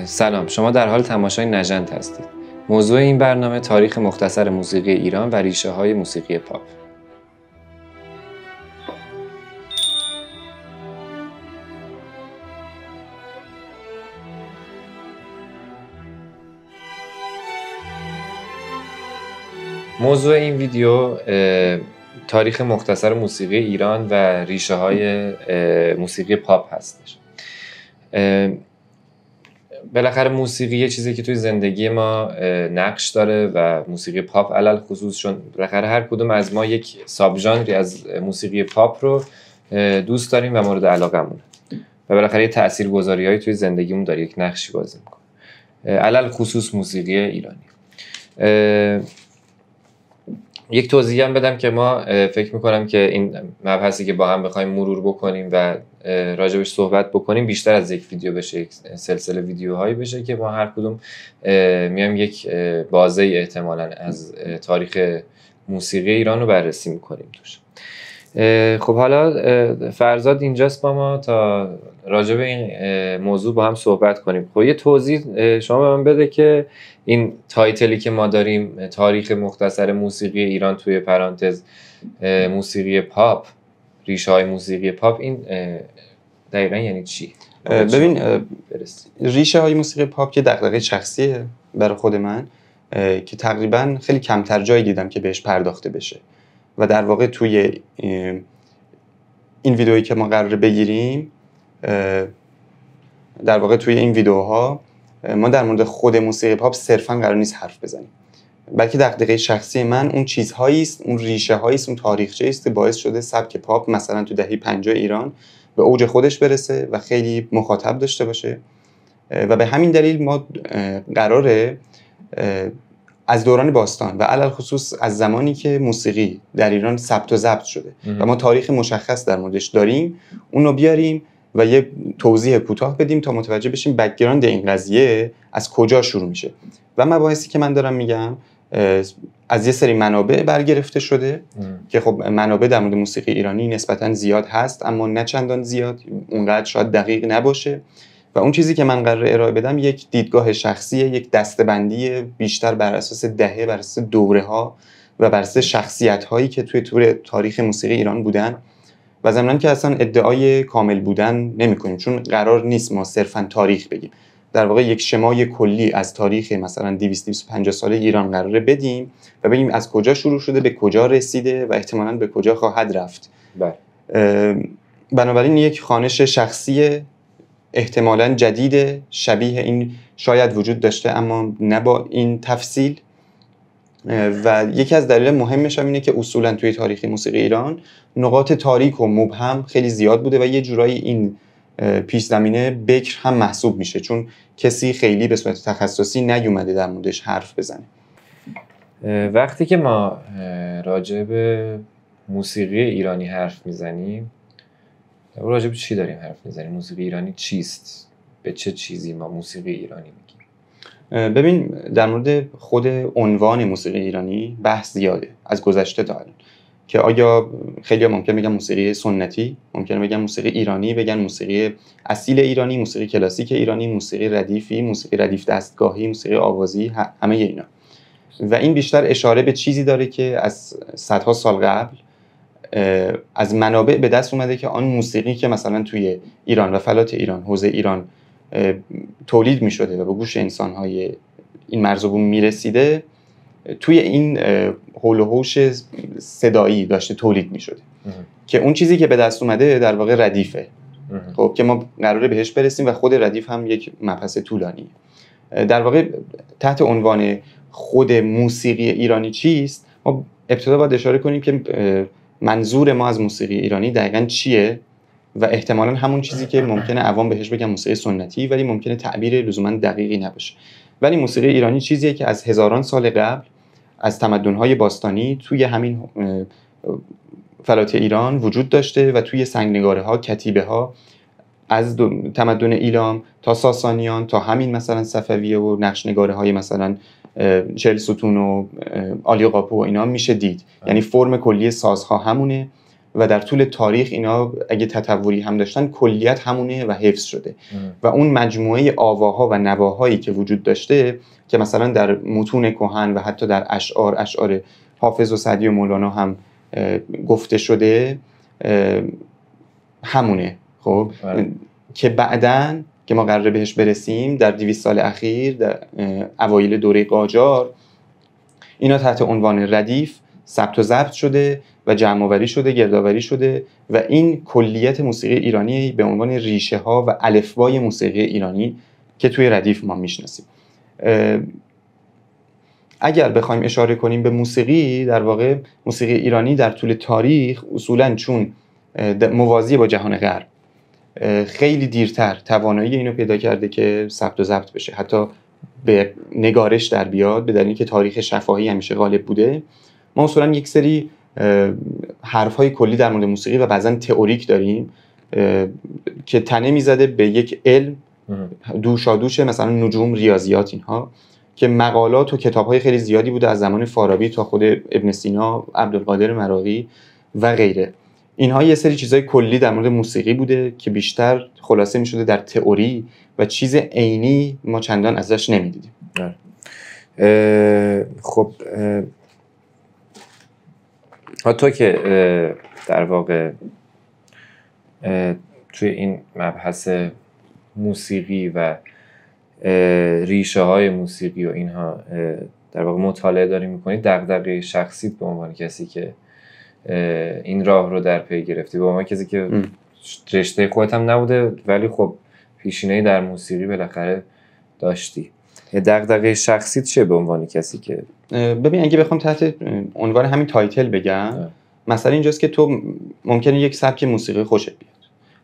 سلام، شما در حال تماشای نژند هستید. موضوع این برنامه تاریخ مختصر موسیقی ایران و ریشه های موسیقی پاپ. موضوع این ویدیو تاریخ مختصر موسیقی ایران و ریشه های موسیقی پاپ هستش. بالاخره موسیقی یه چیزی که توی زندگی ما نقش داره و موسیقی پاپ علل خصوص، چون بالاخره هر کدوم از ما یک ساب ژانری از موسیقی پاپ رو دوست داریم و مورد علاقمونه و بالاخره تاثیرگذاری‌هایی توی زندگیمون داره، یک نقشی بازی میکنه، علل خصوص موسیقی ایرانی. یک توضیح هم بدم که ما فکر میکنم که این مبحثی که با هم بخوایم مرور بکنیم و راجبش صحبت بکنیم بیشتر از یک ویدیو بشه، یک سلسله ویدیوهایی بشه که ما هر کدوم میایم یک بازه احتمالاً از تاریخ موسیقی ایران رو بررسی میکنیم توش. خب حالا فرزاد اینجاست با ما تا راجب این موضوع با هم صحبت کنیم. خب یه توضیح شما به من بده که این تایتلی که ما داریم، تاریخ مختصر موسیقی ایران توی پرانتز موسیقی پاپ، ریشه های موسیقی پاپ، این دقیقا یعنی چی؟ ببین، ریشه های موسیقی پاپ که دغدغه شخصیه برای خود من که تقریبا خیلی کمتر جایی دیدم که بهش پرداخته بشه و در واقع توی این ویدئویی که ما قراره بگیریم، در واقع توی این ویدئوها ما در مورد خود موسیقی پاپ صرفاً قرار نیست حرف بزنیم، بلکه دغدغه شخصی من اون چیزهایی است، اون ریشه هایی است، اون تاریخچه‌ای است که باعث شده سبک پاپ مثلا تو دهه 50 ایران به اوج خودش برسه و خیلی مخاطب داشته باشه و به همین دلیل ما قراره از دوران باستان و علل خصوص از زمانی که موسیقی در ایران ثبت و ضبط شده و ما تاریخ مشخص در موردش داریم اونو بیاریم و یه توضیح کوتاه بدیم تا متوجه بشیم بک‌گراند این قضیه از کجا شروع میشه. و مباحثی که من دارم میگم از یه سری منابع برگرفته شده که خب منابع در مورد موسیقی ایرانی نسبتاً زیاد هست اما نه چندان زیاد، اونقدر شاید دقیق نباشه و اون چیزی که من قراره ارائه بدم یک دیدگاه شخصیه، یک دسته‌بندی بیشتر بر اساس دهه، بر اساس دوره‌ها و بر اساس شخصیت‌هایی که توی تاریخ موسیقی ایران بودن و ضمناً که اصلا ادعای کامل بودن نمی‌کنیم، چون قرار نیست ما صرفاً تاریخ بگیم. در واقع یک شمای کلی از تاریخ مثلا 250 ساله ایران قراره بدیم و بگیم از کجا شروع شده، به کجا رسیده و احتمالاً به کجا خواهد رفت. بنابراین یک خوانش شخصی احتمالاً جدید شبیه این شاید وجود داشته اما نه با این تفصیل و یکی از دلایل مهمش هم اینه که اصولاً توی تاریخ موسیقی ایران نقاط تاریک و مبهم خیلی زیاد بوده و یه جورایی این پیش زمینه بکر هم محسوب میشه چون کسی خیلی به صورت تخصصی نیومده در موردش حرف بزنه. وقتی که ما راجع به موسیقی ایرانی حرف میزنیم راجع به چی داریم حرف میزنیم؟ موسیقی ایرانی چیست؟ به چه چیزی ما موسیقی ایرانی میگیم؟ ببین، در مورد خود عنوان موسیقی ایرانی بحث زیاده از گذشته تا الان که آیا خیلی ممکن بگن موسیقی سنتی، ممکن بگن موسیقی ایرانی، بگن موسیقی اصیل ایرانی، موسیقی کلاسیک ایرانی، موسیقی ردیفی، موسیقی ردیف دستگاهی، موسیقی آوازی، همه اینا. و این بیشتر اشاره به چیزی داره که از صدها سال قبل از منابع به دست اومده که آن موسیقی که مثلا توی ایران و فلات ایران، حوزه ایران تولید می‌شده و به گوش انسان‌های این مرز و بوم می‌رسیده توی این حول و حوش صدایی داشته تولید می‌شده که اون چیزی که به دست اومده در واقع ردیفه. خب که ما قراره بهش برسیم و خود ردیف هم یک مبحث طولانیه. در واقع تحت عنوان خود موسیقی ایرانی چیست ما ابتدا باید اشاره کنیم که منظور ما از موسیقی ایرانی دقیقاً چیه و احتمالاً همون چیزی که ممکنه عوام بهش بگن موسیقی سنتی ولی ممکنه تعبیر لزوماً دقیقی نباشه. ولی موسیقی ایرانی چیزیه که از هزاران سال قبل از تمدن‌های باستانی توی همین فلات ایران وجود داشته و توی سنگنگاره‌ها، کتیبه‌ها از تمدن ایلام تا ساسانیان تا همین مثلا صفویه و نقشنگاره‌های مثلا 40 ستون و عالی قاپو و اینا میشه دید. یعنی فرم کلی سازها همونه و در طول تاریخ اینا اگه تطوری هم داشتن کلیت همونه و حفظ شده و اون مجموعه آواها و نواهایی که وجود داشته که مثلا در متون کهن و حتی در اشعار حافظ و سعدی و مولانا هم گفته شده همونه. خب که بعدن که ما قراره بهش برسیم در 200 سال اخیر در اوایل دوره قاجار اینا تحت عنوان ردیف ثبت و ضبط شده و جمع‌آوری شده، گردآوری شده و این کلیت موسیقی ایرانی به عنوان ریشه ها و الفبای موسیقی ایرانی که توی ردیف ما میشناسیم. اگر بخوایم اشاره کنیم به موسیقی، در واقع موسیقی ایرانی در طول تاریخ اصولاً چون موازی با جهان غرب خیلی دیرتر توانایی اینو پیدا کرده که ثبت و ضبط بشه، حتی به نگارش در بیاد، به دلیل اینکه تاریخ شفاهی همیشه غالب بوده. ما اصولاً یک سری حرف‌های کلی در مورد موسیقی و بعضاً تئوریک داریم که تنه میزده به یک علم دوشادوش مثلا نجوم، ریاضیات، اینها که مقالات و کتاب‌های خیلی زیادی بوده از زمان فارابی تا خود ابن سینا، عبدالقادر مراغی و غیره. اینها یه سری چیزای کلی در مورد موسیقی بوده که بیشتر خلاصه می‌شده در تئوری و چیز عینی ما چندان ازش نمی‌دیدیم. خب تو که در واقع توی این مبحث موسیقی و ریشه های موسیقی و اینها در واقع مطالعه داری میکنی، دغدغه شخصیت به عنوان کسی که این راه رو در پی گرفتی، به عنوان کسی که رشته خودت هم نبوده ولی خب پیشینه‌ای در موسیقی بالاخره داشتی، دغدغه شخصیت چیه به عنوان کسی که ببین اگه بخوام تحت عنوان همین تایتل بگم مثلا اینجاست که تو ممکنه یک سبک موسیقی خوشت بیاد،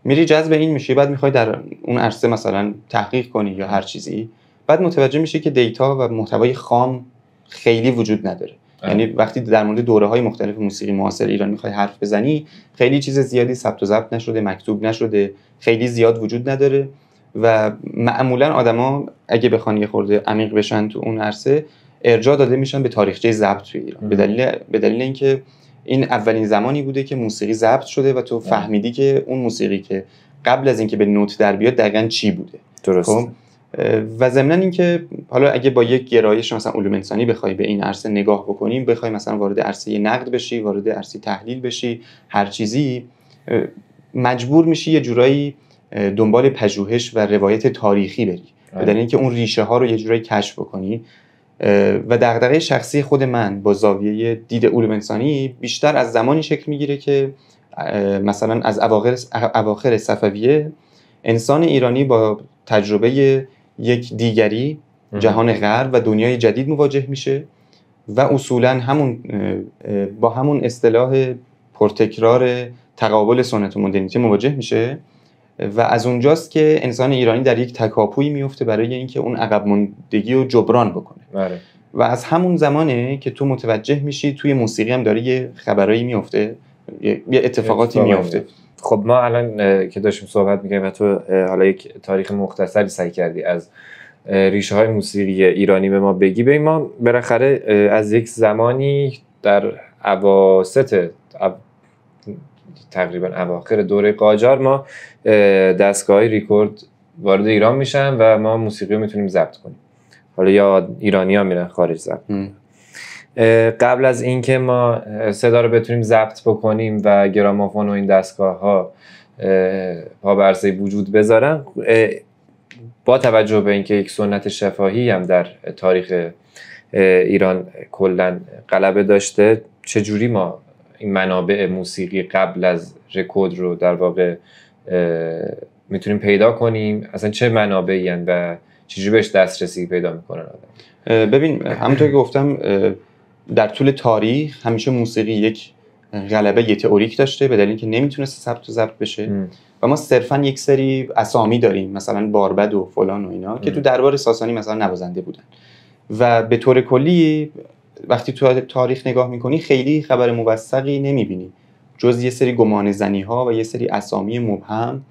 میری جذب این میشی، بعد میخوای در اون عرصه مثلا تحقیق کنی یا هر چیزی، بعد متوجه میشی که دیتا و محتوای خام خیلی وجود نداره. یعنی وقتی در مورد دوره‌های مختلف موسیقی معاصر ایران میخوای حرف بزنی، خیلی چیز زیادی ثبت و ضبط نشده، مکتوب نشده، خیلی زیاد وجود نداره و معمولا آدما اگه بخوان یه خورده عمیق بشن تو اون عرصه ارجاع داده میشن به تاریخچه ضبط تو ایران به دلیل اینکه این اولین زمانی بوده که موسیقی ضبط شده و تو فهمیدی که اون موسیقی که قبل از اینکه به نوت در بیاد دقیقاً چی بوده. درست. خب و ضمناً اینکه حالا اگه با یک گرایش مثلا علوم انسانی بخوای به این عرصه نگاه بکنیم، بخوای مثلا وارد عرصه نقد بشی، وارد عرصه تحلیل بشی، هر چیزی، مجبور میشی یه جورایی دنبال پژوهش و روایت تاریخی بری به دلیل اینکه اون ریشه ها رو یه جورایی کشف بکنی. و دغدغه شخصی خود من با زاویه دید علوم انسانی بیشتر از زمانی شکل میگیره که مثلا از اواخر صفویه انسان ایرانی با تجربه یک دیگری جهان غرب و دنیای جدید مواجه میشه و اصولا با همون اصطلاح پرتکرار تقابل سنت و مدرنیته مواجه میشه و از اونجاست که انسان ایرانی در یک تکاپویی میفته برای اینکه اون عقب ماندگی رو جبران بکنه. بله. و از همون زمانه که تو متوجه میشی توی موسیقی هم داره یه خبرایی میفته، یه اتفاقاتی میفته. خب ما الان که داشتیم صحبت می‌کردیم و تو حالا یک تاریخ مختصری سعی کردی از ریشه های موسیقی ایرانی به ما بگی، به ما بالاخره از یک زمانی در اواسط تقریبا اواخر دوره قاجار ما دستگاه‌های ریکورد وارد ایران میشن و ما موسیقی رو میتونیم ضبط کنیم، حالا یا ایرانی‌ها میرن خارج ضبط. قبل از اینکه ما صدا رو بتونیم ضبط بکنیم و گرامافون و این دستگاه‌ها پا بر عرصه وجود بذارن، با توجه به اینکه یک سنت شفاهی هم در تاریخ ایران کلاً غلبه داشته، چجوری ما این منابع موسیقی قبل از رکورد رو در واقع میتونیم پیدا کنیم؟ اصلا چه منابعی هستند و چجوری بهش دسترسی پیدا میکنن آدم؟ ببین همونطور که گفتم در طول تاریخ همیشه موسیقی یک غلبه تئوریک داشته به دلیل اینکه نمیتونست ثبت و ضبط بشه و ما صرفا یک سری اسامی داریم مثلا باربد و فلان و اینا که تو دربار ساسانی مثلا نوازنده بودن و به طور کلی وقتی تو تاریخ نگاه میکنی خیلی خبر موثقی نمیبینی جز یه سری گمان زنی ها و یه سری اسامی مبهم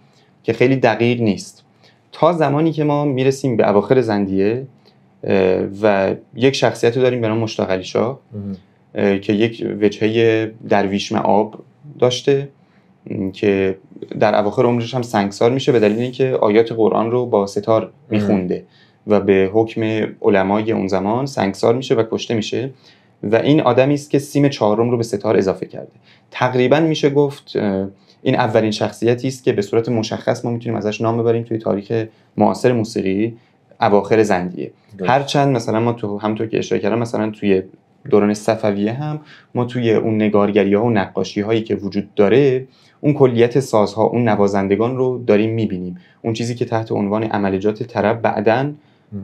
که خیلی دقیق نیست، تا زمانی که ما میرسیم به اواخر زندیه و یک شخصیت رو داریم به نام مشتاق علیشاه که یک وجهه درویش مآب داشته که در اواخر عمرش هم سنگسار میشه به دلیل اینکه آیات قرآن رو با ستار میخونده و به حکم علمای اون زمان سنگسار میشه و کشته میشه و این آدمی است که سیم 4 رو به ستار اضافه کرده. تقریبا میشه گفت این اولین شخصیتی است که به صورت مشخص ما میتونیم ازش نام ببریم توی تاریخ معاصر موسیقی اواخر زندیه. هرچند مثلا ما تو همونطور که اشاره کردم مثلا توی دوران صفویه هم ما توی اون نگارگری‌ها و نقاشی‌هایی که وجود داره اون کلیت سازها، اون نوازندگان رو داریم می‌بینیم. اون چیزی که تحت عنوان عملجات طرب بعداً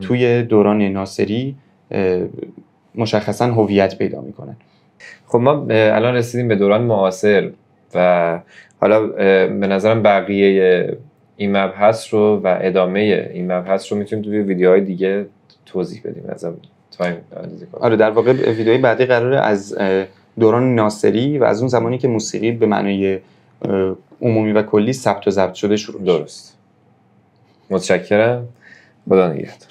توی دوران ناصری مشخصاً هویت پیدا می‌کنه. خب ما الان رسیدیم به دوران معاصر و حالا به نظرم بقیه این مبحث رو و ادامه این مبحث رو میتونیم توی ویدیوهای دیگه توضیح بدیم. مثلا تایم آره در واقع ویدیوهای بعدی قراره از دوران ناصری و از اون زمانی که موسیقی به معنای عمومی و کلی ثبت و ضبط شده شروع. درست. متشکرم. خدا نگهدار.